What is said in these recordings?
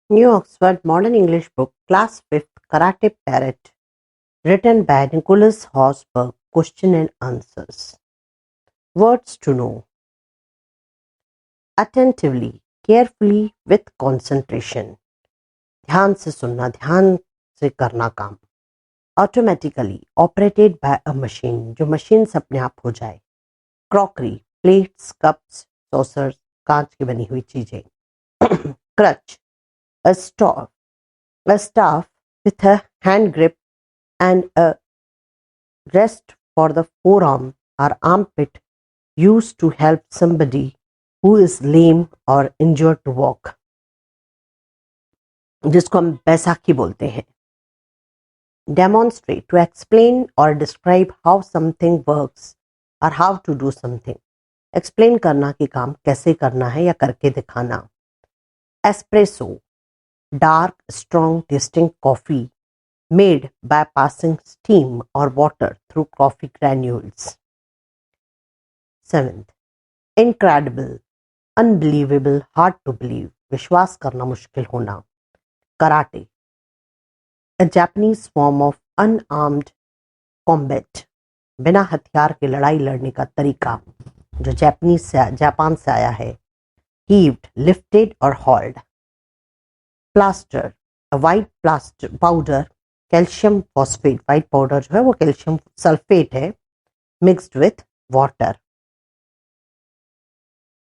New Oxford Modern English Book, Class 5th, Karate Parrot, written by Nicholas Horsburgh. Question and answers. Words to know. Attentively, carefully, with concentration. ध्यान से सुनना, ध्यान से करना काम. Automatically, operated by a machine, जो machine से अपने आप हो जाए. Crockery, plates, cups, saucers, कांच की बनी हुई चीजें. Crutch, a staff with a hand grip and a rest for the forearm or armpit used to help somebody who is lame or injured to walk, जिसको हम बैसाखी बोलते हैं. Demonstrate, to explain or describe how something works or how to do something. Explain करना कि काम कैसे करना है या करके दिखाना. Espresso, dark, strong tasting coffee made by passing steam or water through coffee granules. 7th, incredible, unbelievable, hard to believe, विश्वास करना मुश्किल होना. Karate, a Japanese form of unarmed combat, बिना हथियार के लड़ाई लड़ने का तरीका जो जापान से आया है. Heaved, lifted or hauled. Plaster, a white plaster powder, calcium phosphate, white powder जो है वो calcium sulfate है, mixed with water.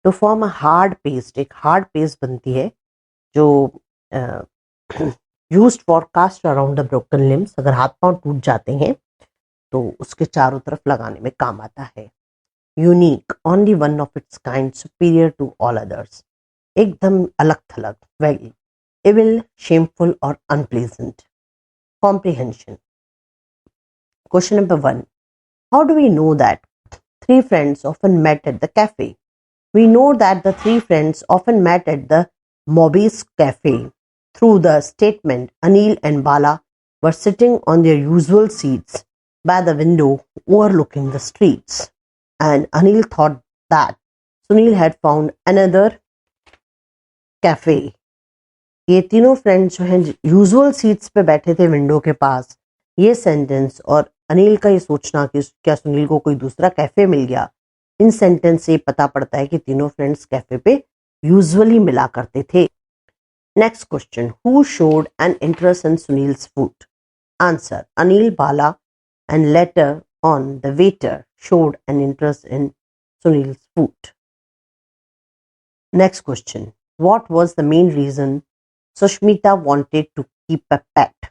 To form a hard paste, एक hard paste बनती है जो used for cast around the broken limbs. अगर हाथ पांव टूट जाते हैं तो उसके चारों तरफ लगाने में काम आता है. Unique, only one of its kind, superior to all others. एकदम अलग थलग, very evil, shameful or unpleasant. Comprehension. Question number 1. How do we know that three friends often met at the cafe? We know that the three friends often met at the Mobby's cafe through the statement Anil and Bala were sitting on their usual seats by the window overlooking the streets, and Anil thought that Sunil had found another cafe. ये तीनों friends जो हैं usual seats पे बैठे थे window के पास. ये sentence और अनिल का ये सोचना कि क्या सुनील को कोई दूसरा कैफे मिल गया, इन सेंटेंस से पता पड़ता है कि तीनों फ्रेंड्स कैफे पे यूजुअली मिला करते थे. Next question. Who showed an interest in Sunil's food? Answer, Anil, Bala and later on the waiter showed an interest in Sunil's food. Next question. What was the main reason Sushmita wanted to keep a pet?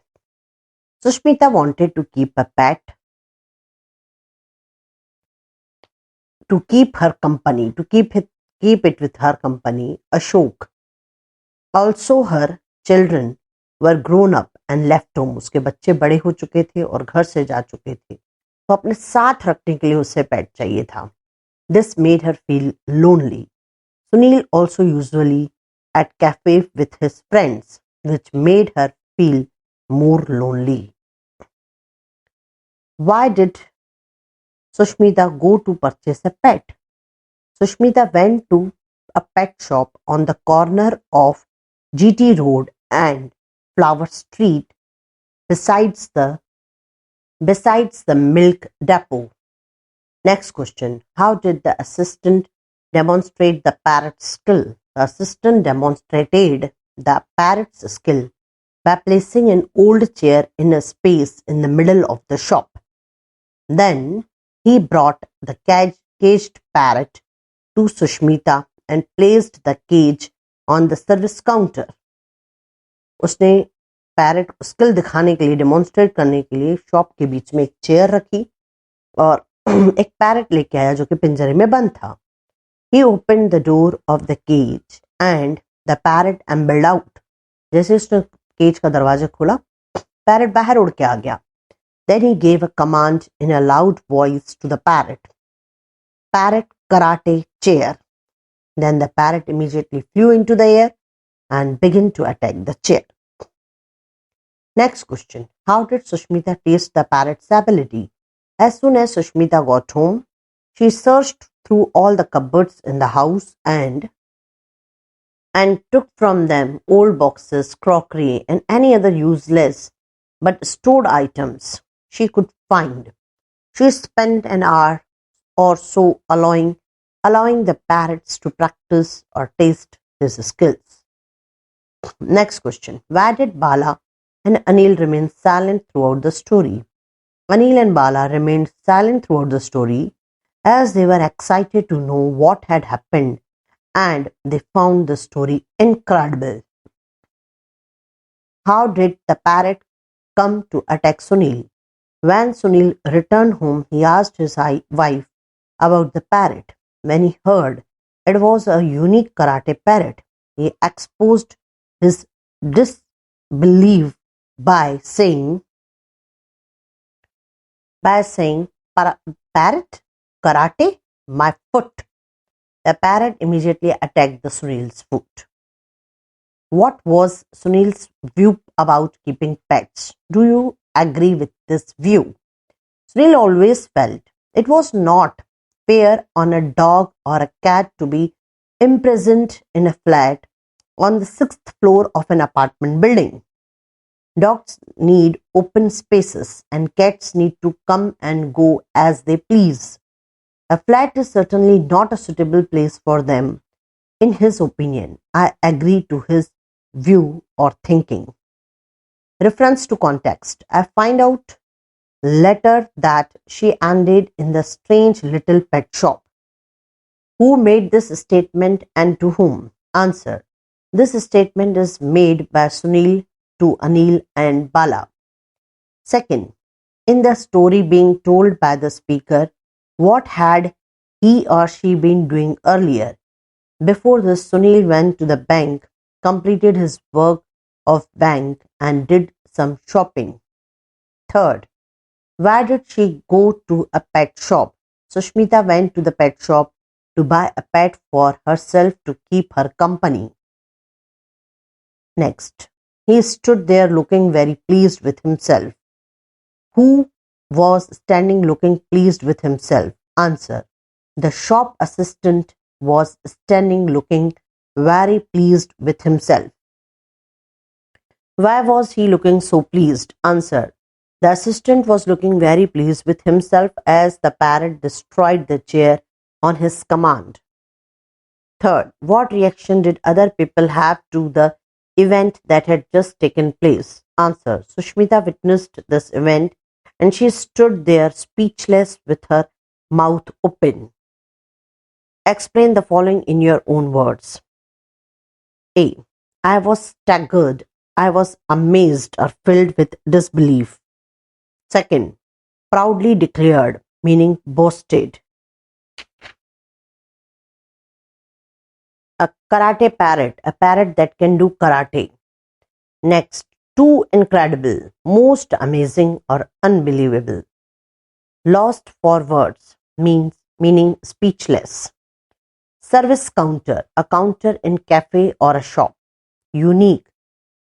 Sushmita wanted to keep a pet to keep her company, to keep it with her company. Ashok. Also her children were grown up and left home. उसके बच्चे बड़े हो चुके थे और घर से जा चुके थे, तो अपने साथ रखने के लिए उसे पेट चाहिए था. This made her feel lonely. Sunil also usually at cafe with his friends, which made her feel more lonely. Why did Sushmita go to purchase a pet? Sushmita went to a pet shop on the corner of GT Road and Flower Street besides the milk depot. Next question. How did the assistant demonstrate the parrot's skill? The assistant demonstrated the parrot's skill by placing an old chair in a space in the middle of the shop. Then he brought the caged parrot to Sushmita and placed the cage on the service counter. उसने parrot skill दिखाने के लिए, demonstrate करने के लिए shop के बीच में एक चेयर रखी और एक पैरेट लेके आया जो कि पिंजरे में बंद था. He opened the door of the cage and the parrot ambled out. जैसे उसने केज का दरवाजा खोला, पैरेट बाहर उड़ के आ गया. Then he gave a command in a loud voice to the parrot. Parrot, karate, chair. Then the parrot immediately flew into the air and began to attack the chair. Next question. How did Sushmita taste the parrot's ability? As soon as Sushmita got home, she searched through all the cupboards in the house and and took from them old boxes, crockery, and any other useless but stored items she could find. She spent an hour or so allowing the parrots to practice or taste his skills. Next question. Why did Bala and Anil remain silent throughout the story? Anil and Bala remained silent throughout the story as they were excited to know what had happened and they found the story incredible. How did the parrot come to attack Sunil? When Sunil returned home, he asked his wife about the parrot. When he heard it was a unique karate parrot, he exposed his disbelief by saying, Parrot? Karate? My foot. The parrot immediately attacked the Sunil's foot. What was Sunil's view about keeping pets? Do you agree with this view? Sunil always felt it was not fair on a dog or a cat to be imprisoned in a flat on the sixth floor of an apartment building. Dogs need open spaces and cats need to come and go as they please. A flat is certainly not a suitable place for them. In his opinion, I agree to his view or thinking. Reference to context. I find out later that she ended in the strange little pet shop. Who made this statement and to whom? Answer. This statement is made by Sunil to Anil and Bala. Second, in the story being told by the speaker, what had he or she been doing earlier? Before this, Sunil went to the bank, completed his work of bank and did some shopping. Third, why did she go to a pet shop? Sushmita went to the pet shop to buy a pet for herself to keep her company. Next, he stood there looking very pleased with himself. Who was standing looking pleased with himself? Answer. The shop assistant was standing looking very pleased with himself. Why was he looking so pleased? Answer. The assistant was looking very pleased with himself as the parrot destroyed the chair on his command. Third, what reaction did other people have to the event that had just taken place? Answer. Sushmita witnessed this event and she stood there speechless with her mouth open. Explain the following in your own words. A. I was staggered. I was amazed or filled with disbelief. Second, proudly declared, meaning boasted. A karate parrot, a parrot that can do karate. Next, too incredible, most amazing or unbelievable. Lost for words, meaning speechless. Service counter, a counter in cafe or a shop. Unique,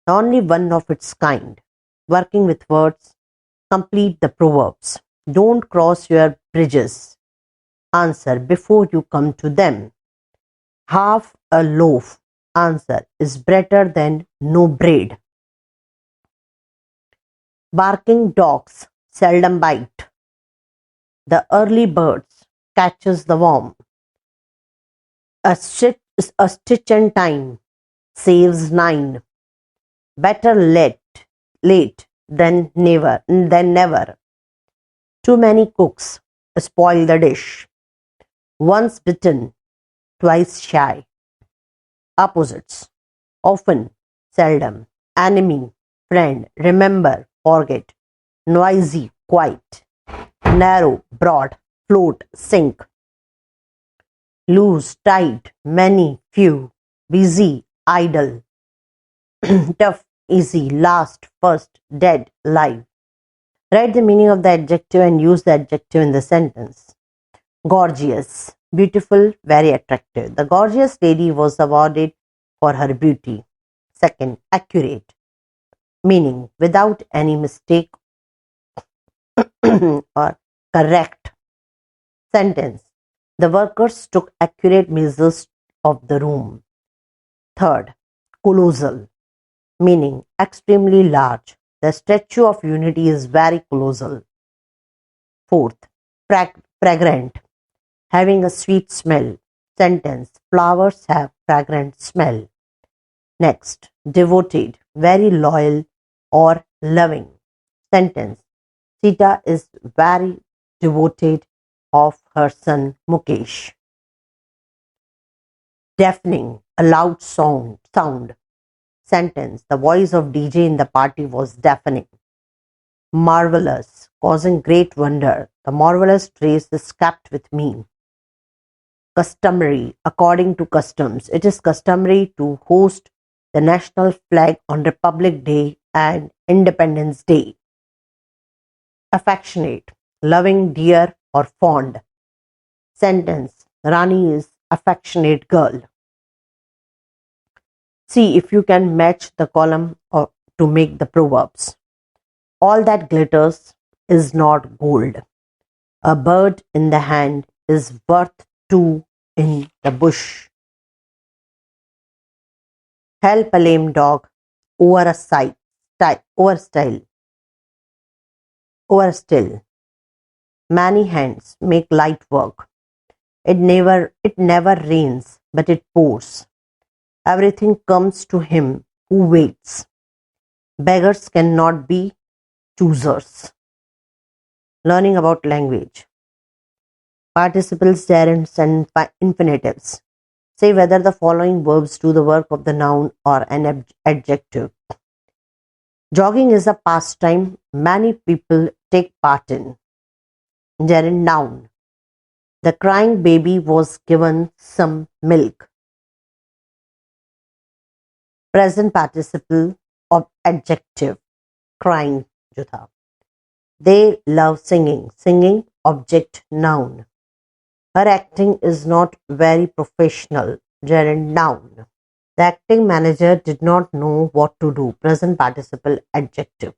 only one of its kind. Working with words, complete the proverbs. Don't cross your bridges. Answer before you come to them. Half a loaf. Answer is better than no bread. Barking dogs seldom bite. The early birds catches the worm. A stitch in time saves nine. Better late than never. Too many cooks spoil the dish. Once bitten, twice shy. Opposites. Often, seldom. Enemy, friend, remember, forget. Noisy, quiet. Narrow, broad, float, sink. Loose, tight, many, few. Busy, idle. Tough, easy, last, first, dead, live. Write the meaning of the adjective and use the adjective in the sentence. Gorgeous, beautiful, very attractive. The gorgeous lady was awarded for her beauty. Second, accurate, meaning without any mistake or correct. Sentence. The workers took accurate measures of the room. Third, colossal, meaning extremely large. The Statue of Unity is very colossal. Fourth, fragrant, having a sweet smell. Sentence, flowers have fragrant smell. Next, devoted, very loyal or loving. Sentence, Sita is very devoted of her son Mukesh. Deafening, a loud sound. Sentence, the voice of DJ in the party was deafening. Marvelous, causing great wonder. The marvelous trace is kept with me. Customary, according to customs. It is customary to host the national flag on Republic Day and Independence Day. Affectionate, loving, dear or fond. Sentence, Rani is affectionate girl. See if you can match the column to make the proverbs. All that glitters is not gold. A bird in the hand is worth two in the bush. Help a lame dog over a still. Many hands make light work. It never rains, but it pours. Everything comes to him who waits. Beggars cannot be choosers. Learning about language. Participles, gerunds and infinitives. Say whether the following verbs do the work of the noun or an adjective. Jogging is a pastime many people take part in. Gerund, noun. The crying baby was given some milk. Present participle of adjective. Crying जो था. They love singing. Singing, object, noun. Her acting is not very professional. Gerund, noun. The acting manager did not know what to do. Present participle, adjective.